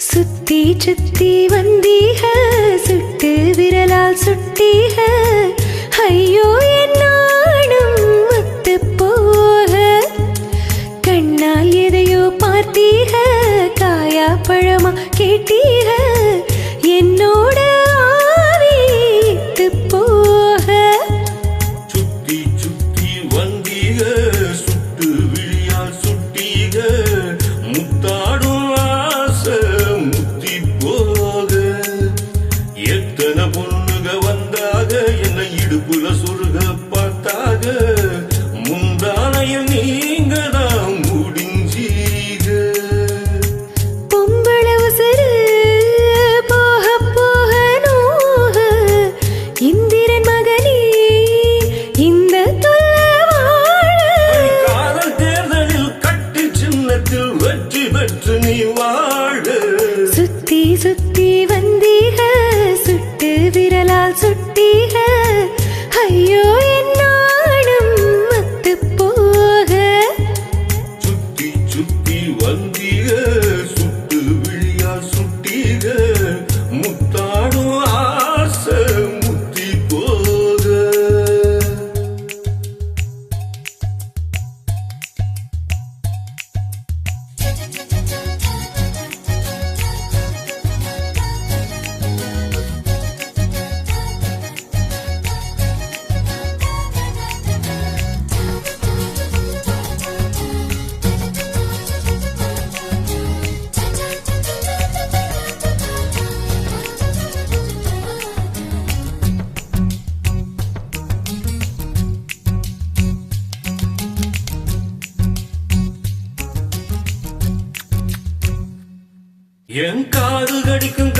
சுத்தி சுத்தி வந்தீக சுட்டு விரலால் சுட்டீக ஐயோ என் நாடும் முத்து போக கண்ணால் எதையோ பார்த்தீக காயா பழமா கேட்டீக என்னோட ஆவித்து போக சுத்தி சுத்தி வந்தீக சுட்டு விழியால் சுட்டீக முத்தாடும் ஆசை முத்தி போக எத்தனை பொண்ணுக வந்தாக என்னை இடுப்புல சுருக பார்த்தாக முந்தானையில் நீங்க தான் முடிஞ்சீக பொம்பள உசரு போக போக நோக இந்திரன் மகனே இந்த தொல்ல வாழ காதல் தேர்தலில் கட்டி சின்னத்தில் வெற்றி பெற்று நீ வாழ சுத்தி சுத்தி வந்தீக சுட்டு விரலால் சுட்டீக ஐயோ என் நாடும் மத்து போக சுத்தி சுத்தி வந்தீக சுட்டு விழியால் சுட்டீக முத்தாடும் ஆசை முத்தி போக என் காது கடிக்கும்